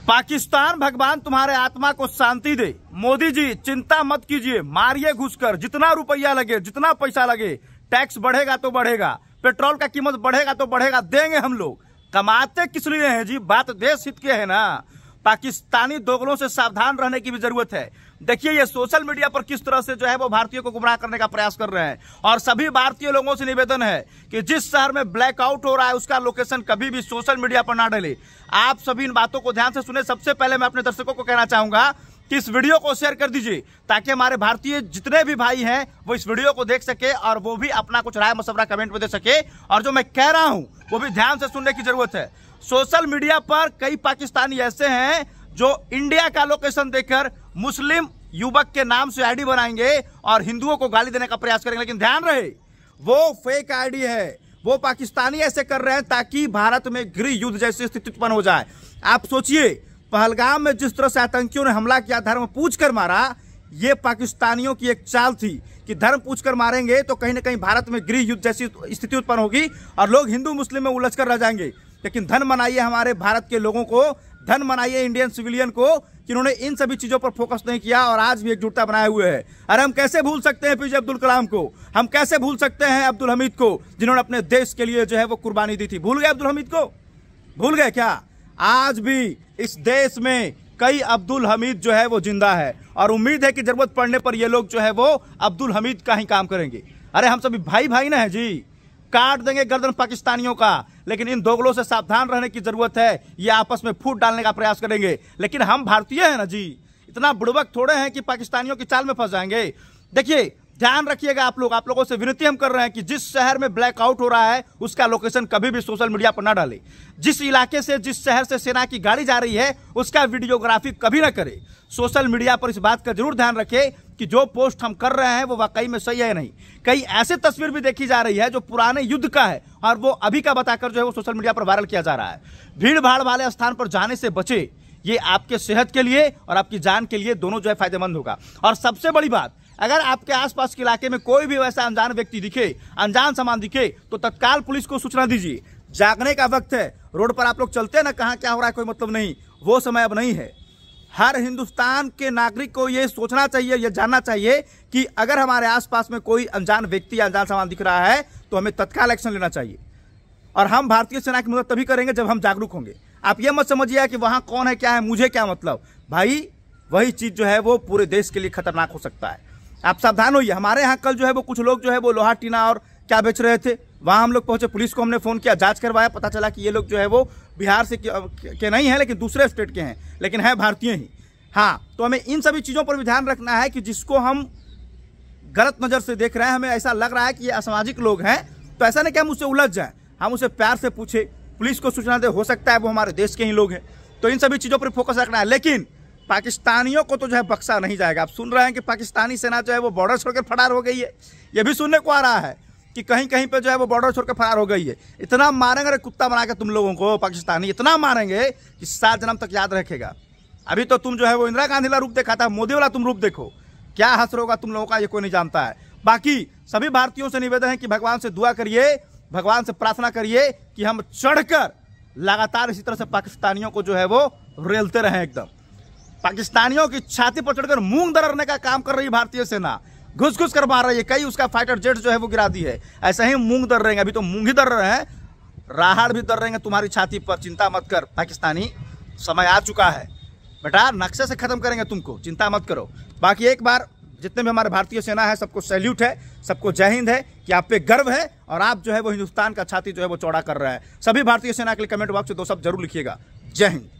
पाकिस्तान भगवान तुम्हारे आत्मा को शांति दे। मोदी जी चिंता मत कीजिए, मारिए घुसकर, जितना रुपया लगे, जितना पैसा लगे, टैक्स बढ़ेगा तो बढ़ेगा, पेट्रोल का कीमत बढ़ेगा तो बढ़ेगा, देंगे हम लोग। कमाते किस लिए हैं जी, बात देश हित के है ना। पाकिस्तानी दोगलों से सावधान रहने की भी जरूरत है। देखिए ये सोशल मीडिया पर किस तरह से जो है वो भारतीयों को गुमराह करने का प्रयास कर रहे हैं। और सभी भारतीय लोगों से निवेदन है कि जिस शहर में ब्लैकआउट हो रहा है उसका लोकेशन कभी भी सोशल मीडिया पर ना डाले। आप सभी इन बातों को ध्यान से सुने। सबसे पहले मैं अपने दर्शकों को कहना चाहूंगा कि इस वीडियो को शेयर कर दीजिए ताकि हमारे भारतीय जितने भी भाई हैं वो इस वीडियो को देख सके और वो भी अपना कुछ राय मशवरा कमेंट में दे सके। और जो मैं कह रहा हूं वो भी ध्यान से सुनने की जरूरत है। सोशल मीडिया पर कई पाकिस्तानी ऐसे हैं जो इंडिया का लोकेशन देकर मुस्लिम युवक के नाम से आईडी बनाएंगे और हिंदुओं को गाली देने का प्रयास करेंगे। लेकिन ध्यान रहे वो फेक आईडी है। वो पाकिस्तानी ऐसे कर रहे हैं ताकि भारत में गृह युद्ध जैसी स्थिति उत्पन्न हो जाए। आप सोचिए पहलगाम में जिस तरह से आतंकियों ने हमला किया, धर्म पूछकर मारा, ये पाकिस्तानियों की एक चाल थी कि धर्म पूछकर मारेंगे तो कहीं ना कहीं भारत में गृह युद्ध जैसी स्थिति उत्पन्न होगी और लोग हिंदू मुस्लिम में उलझकर रह जाएंगे। लेकिन धन मनाइए हमारे भारत के लोगों को, धन मनाइए इंडियन सिविलियन को कि उन्होंने इन सभी चीजों पर फोकस नहीं किया और आज भी एकजुटता बनाए हुए है। अरे हम कैसे भूल सकते हैं पीजे अब्दुल कलाम को, हम कैसे भूल सकते हैं अब्दुल हमीद को जिन्होंने अपने देश के लिए जो है वो कुर्बानी दी थी। भूल गए अब्दुल हमीद को? भूल गए क्या? आज भी इस देश में कई अब्दुल हमीद जो है वो जिंदा है और उम्मीद है कि जरूरत पड़ने पर ये लोग जो है वो अब्दुल हमीद का ही काम करेंगे। अरे हम सभी भाई भाई ना है जी, काट देंगे गर्दन पाकिस्तानियों का। लेकिन इन दोगलों से सावधान रहने की जरूरत है। ये आपस में फूट डालने का प्रयास करेंगे। लेकिन हम भारतीय हैं ना जी, इतना बुड़बक थोड़े हैं कि पाकिस्तानियों की चाल में फंस जाएंगे। देखिए ध्यान रखिएगा आप लोगों से विनती हम कर रहे हैं कि जिस शहर में ब्लैकआउट हो रहा है उसका लोकेशन कभी भी सोशल मीडिया पर ना डाले। जिस इलाके से, जिस शहर से सेना की गाड़ी जा रही है उसका वीडियोग्राफी कभी ना करे। सोशल मीडिया पर इस बात का जरूर ध्यान रखें कि जो पोस्ट हम कर रहे हैं वो वाकई में सही है नहीं। कई ऐसे तस्वीर भी देखी जा रही है जो पुराने युद्ध का है और वो अभी का बताकर जो है वो सोशल मीडिया पर वायरल किया जा रहा है। भीड़ भाड़ वाले स्थान पर जाने से बचे। ये आपके सेहत के लिए और आपकी जान के लिए दोनों जो है फायदेमंद होगा। और सबसे बड़ी बात, अगर आपके आसपास के इलाके में कोई भी वैसा अनजान व्यक्ति दिखे, अनजान सामान दिखे तो तत्काल पुलिस को सूचना दीजिए। जागने का वक्त है। रोड पर आप लोग चलते हैं ना, कहां क्या हो रहा है कोई मतलब नहीं, वो समय अब नहीं है। हर हिंदुस्तान के नागरिक को ये सोचना चाहिए, ये जानना चाहिए कि अगर हमारे आसपास में कोई अनजान व्यक्ति या अनजान सामान दिख रहा है तो हमें तत्काल एक्शन लेना चाहिए। और हम भारतीय सेना की मदद तभी करेंगे जब हम जागरूक होंगे। आप ये मत समझिए कि वहां कौन है क्या है मुझे क्या मतलब। भाई वही चीज जो है वो पूरे देश के लिए खतरनाक हो सकता है। आप सावधान होइए। हमारे यहाँ कल जो है वो कुछ लोग जो है वो लोहा टीना और क्या बेच रहे थे, वहां हम लोग पहुंचे, पुलिस को हमने फोन किया, जांच करवाया, पता चला कि ये लोग जो है वो बिहार से के नहीं है लेकिन दूसरे स्टेट के हैं, लेकिन है भारतीय ही। हाँ, तो हमें इन सभी चीजों पर भी ध्यान रखना है कि जिसको हम गलत नजर से देख रहे हैं, हमें ऐसा लग रहा है कि ये असामाजिक लोग हैं, तो ऐसा नहीं कि हम उससे उलझ जाएं, हम उसे प्यार से पूछे, पुलिस को सूचना दे, हो सकता है वो हमारे देश के ही लोग हैं। तो इन सभी चीजों पर फोकस रखना है। लेकिन पाकिस्तानियों को तो जो है बख्शा नहीं जाएगा। आप सुन रहे हैं कि पाकिस्तानी सेना जो है वो बॉर्डर छोड़कर फरार हो गई है। ये भी सुनने को आ रहा है कि कहीं कहीं पे जो है वो बॉर्डर छोड़कर फरार हो गई है। इतना मारेंगे कुत्ता बना के तुम लोगों को पाकिस्तानी, इतना मारेंगे कि 7 जन्म तक याद रखेगा। अभी तो तुम जो है वो इंदिरा गांधी वाला रूप देखा था, मोदी वाला तुम रूप देखो, क्या हसर होगा तुम लोगों का ये कोई नहीं जानता है। बाकी सभी भारतीयों से निवेदन है कि भगवान से दुआ करिए, भगवान से प्रार्थना करिए कि हम चढ़कर लगातार इसी तरह से पाकिस्तानियों को जो है वो रेलते रहें। एकदम पाकिस्तानियों की छाती पर चढ़कर मूंग दरड़ने का काम कर रही भारतीय सेना, घुस घुस कर मार रही है। कई उसका फाइटर जेट जो है वो गिरा दी है। ऐसे ही मूंग दर रहेंगे, अभी तो मूंग ही दर रहे हैं, राहड़ भी दर रहेंगे तुम्हारी छाती पर। चिंता मत कर पाकिस्तानी, समय आ चुका है बेटा, नक्शे से खत्म करेंगे तुमको, चिंता मत करो। बाकी एक बार जितने भी हमारे भारतीय सेना है सबको सैल्यूट है, सबको जय हिंद है कि आप पे गर्व है और आप जो है वो हिंदुस्तान का छाती जो है वो चौड़ा कर रहे हैं। सभी भारतीय सेना के लिए कमेंट बॉक्स में 2 शब्द जरूर लिखिएगा। जय हिंद।